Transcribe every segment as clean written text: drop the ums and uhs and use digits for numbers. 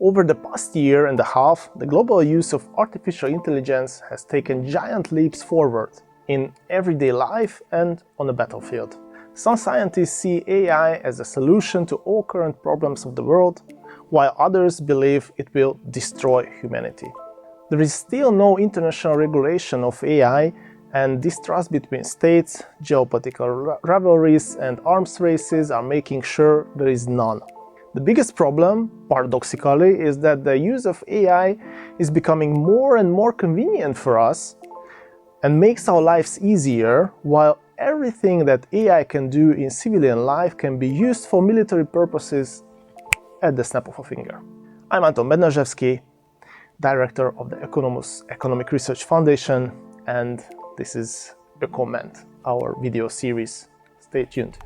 Over the past year and a half, the global use of artificial intelligence has taken giant leaps forward in everyday life and on the battlefield. Some scientists see AI as a solution to all current problems of the world, while others believe it will destroy humanity. There is still no international regulation of AI, and distrust between states, geopolitical rivalries, and arms races are making sure there is none. The biggest problem, paradoxically, is that the use of AI is becoming more and more convenient for us and makes our lives easier, while everything that AI can do in civilian life can be used for military purposes at the snap of a finger. I'm Anton Bendarzzsevszkij, Director of the Oeconomus Economic Research Foundation, and this is Oecomment, our video series. Stay tuned.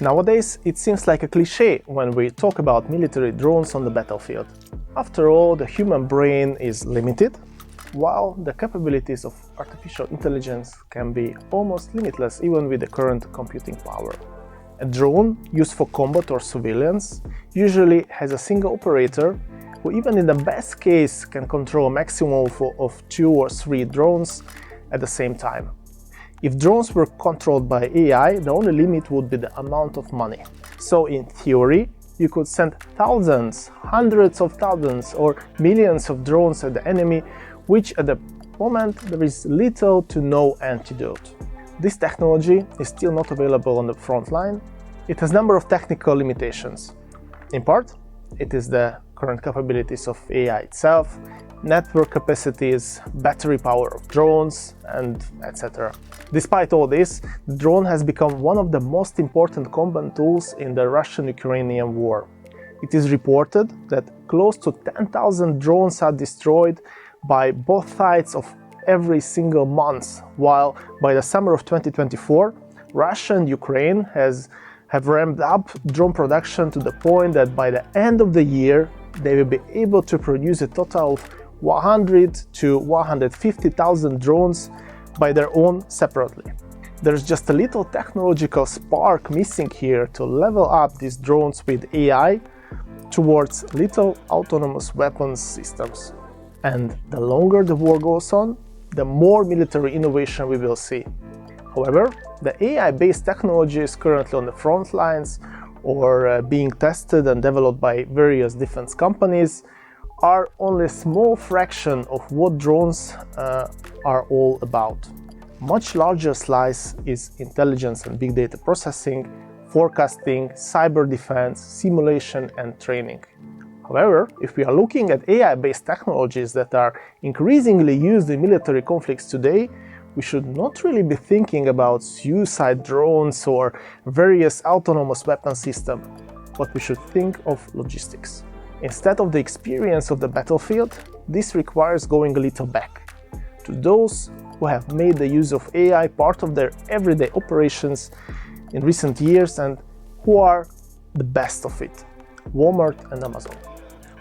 Nowadays, it seems like a cliché when we talk about military drones on the battlefield. After all, the human brain is limited, while the capabilities of artificial intelligence can be almost limitless even with the current computing power. A drone used for combat or surveillance usually has a single operator who, even in the best case, can control a maximum of 2 or 3 drones at the same time. If drones were controlled by AI, the only limit would be the amount of money. So in theory, you could send thousands, hundreds of thousands or millions of drones at the enemy, which at the moment there is little to no antidote. This technology is still not available on the front line. It has a number of technical limitations. In part, it is the current capabilities of AI itself, network capacities, battery power of drones, and etc. Despite all this, the drone has become one of the most important combat tools in the Russian-Ukrainian war. It is reported that close to 10,000 drones are destroyed by both sides of every single month, while by the summer of 2024, Russia and Ukraine have ramped up drone production to the point that by the end of the year, they will be able to produce a total of 100 to 150,000 drones by their own separately. There's just a little technological spark missing here to level up these drones with AI towards little autonomous weapons systems. And the longer the war goes on, the more military innovation we will see. However, the AI-based technology is currently on the front lines or being tested and developed by various defense companies are only a small fraction of what drones are all about. Much larger slice is intelligence and big data processing, forecasting, cyber defense, simulation and training. However, if we are looking at AI-based technologies that are increasingly used in military conflicts today, we should not really be thinking about suicide drones or various autonomous weapon systems, but we should think of logistics. Instead of the experience of the battlefield, this requires going a little back to those who have made the use of AI part of their everyday operations in recent years and who are the best of it: Walmart and Amazon.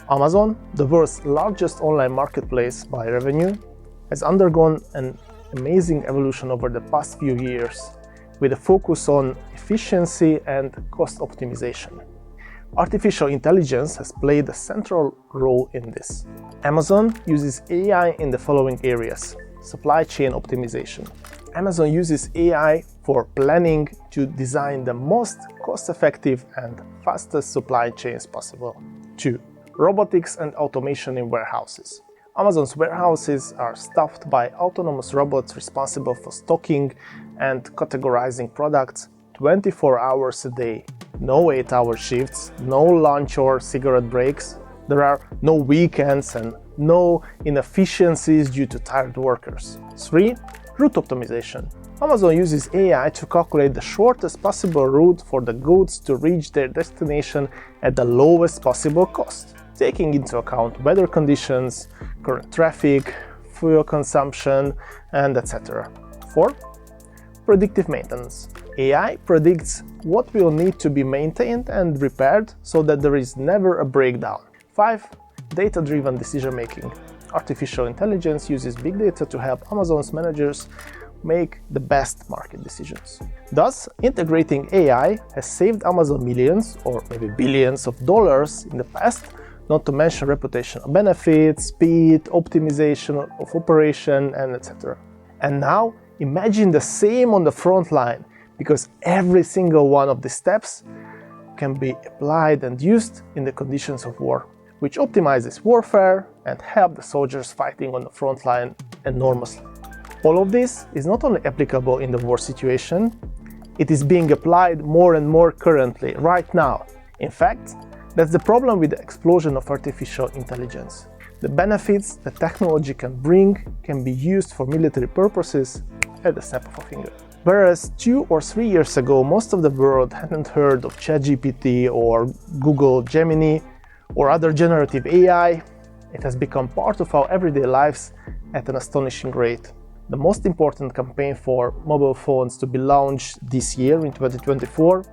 Amazon, the world's largest online marketplace by revenue, has undergone an amazing evolution over the past few years, with a focus on efficiency and cost optimization. Artificial intelligence has played a central role in this. Amazon uses AI in the following areas: supply chain optimization. Amazon uses AI for planning to design the most cost-effective and fastest supply chains possible. 2. Robotics and automation in warehouses. Amazon's warehouses are staffed by autonomous robots responsible for stocking and categorizing products 24 hours a day. No 8-hour shifts, no lunch or cigarette breaks. There are no weekends and no inefficiencies due to tired workers. 3. Route optimization. Amazon uses AI to calculate the shortest possible route for the goods to reach their destination at the lowest possible cost, taking into account weather conditions, current traffic, fuel consumption, and etc. 4. Predictive maintenance. AI predicts what will need to be maintained and repaired so that there is never a breakdown. 5. Data-driven decision-making. Artificial intelligence uses big data to help Amazon's managers make the best market decisions. Thus, integrating AI has saved Amazon millions or maybe billions of dollars in the past, not to mention reputational benefits, speed, optimization of operation, and etc. And now, imagine the same on the front line, because every single one of these steps can be applied and used in the conditions of war, which optimizes warfare and help the soldiers fighting on the front line enormously. All of this is not only applicable in the war situation, it is being applied more and more currently, right now. In fact, that's the problem with the explosion of artificial intelligence. The benefits that technology can bring can be used for military purposes at the snap of a finger. Whereas 2 or 3 years ago, most of the world hadn't heard of ChatGPT or Google Gemini or other generative AI, it has become part of our everyday lives at an astonishing rate. The most important campaign for mobile phones to be launched this year in 2024,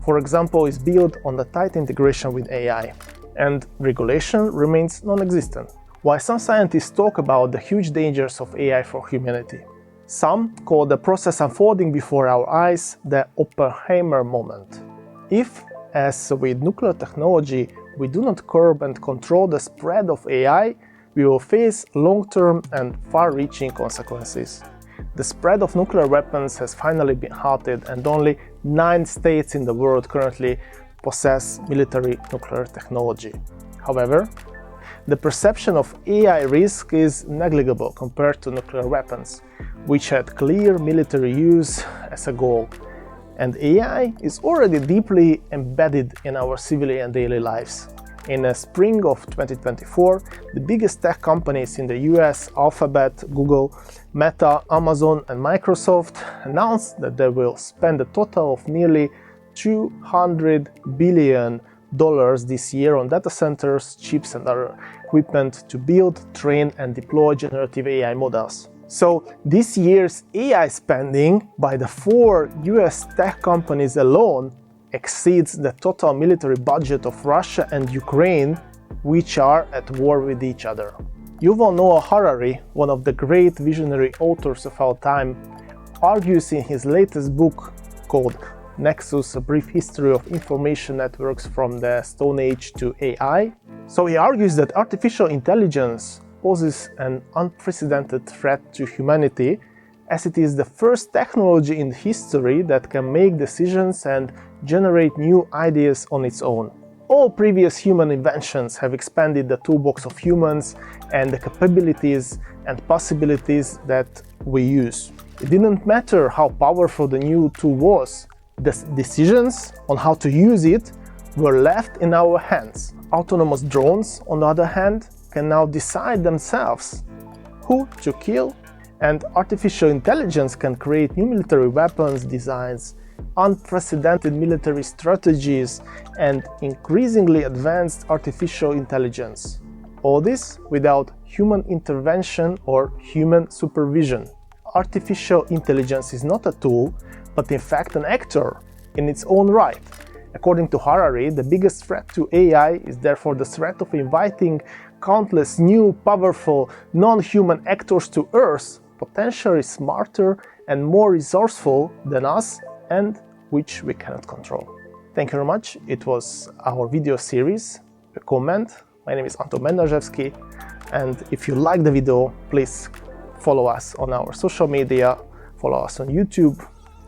for example, is built on the tight integration with AI, and regulation remains non-existent. While some scientists talk about the huge dangers of AI for humanity, some call the process unfolding before our eyes the Oppenheimer moment. If, as with nuclear technology, we do not curb and control the spread of AI, we will face long-term and far-reaching consequences. The spread of nuclear weapons has finally been halted, and only 9 states in the world currently possess military nuclear technology. However, the perception of AI risk is negligible compared to nuclear weapons, which had clear military use as a goal. And AI is already deeply embedded in our civilian daily lives. In the spring of 2024, the biggest tech companies in the US, Alphabet, Google, Meta, Amazon, and Microsoft, announced that they will spend a total of nearly $200 billion this year on data centers, chips, and other equipment to build, train, and deploy generative AI models. So this year's AI spending by the 4 US tech companies alone exceeds the total military budget of Russia and Ukraine, which are at war with each other. Yuval Noah Harari, one of the great visionary authors of our time, argues in his latest book called Nexus: A Brief History of Information Networks from the Stone Age to AI. So he argues that artificial intelligence poses an unprecedented threat to humanity, as it is the first technology in history that can make decisions and generate new ideas on its own. All previous human inventions have expanded the toolbox of humans and the capabilities and possibilities that we use. It didn't matter how powerful the new tool was, the decisions on how to use it were left in our hands. Autonomous drones, on the other hand, can now decide themselves who to kill, and artificial intelligence can create new military weapons designs, unprecedented military strategies, and increasingly advanced artificial intelligence. All this without human intervention or human supervision. Artificial intelligence is not a tool, but in fact an actor in its own right. According to Harari, the biggest threat to AI is therefore the threat of inviting countless new, powerful, non-human actors to Earth, potentially smarter and more resourceful than us, and which we cannot control. Thank you very much. It was our video series, Oecomment. My name is Anton Bendarzzsevszkij, and if you like the video, please follow us on our social media, follow us on YouTube,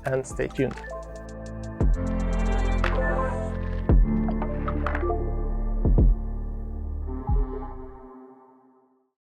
and stay tuned.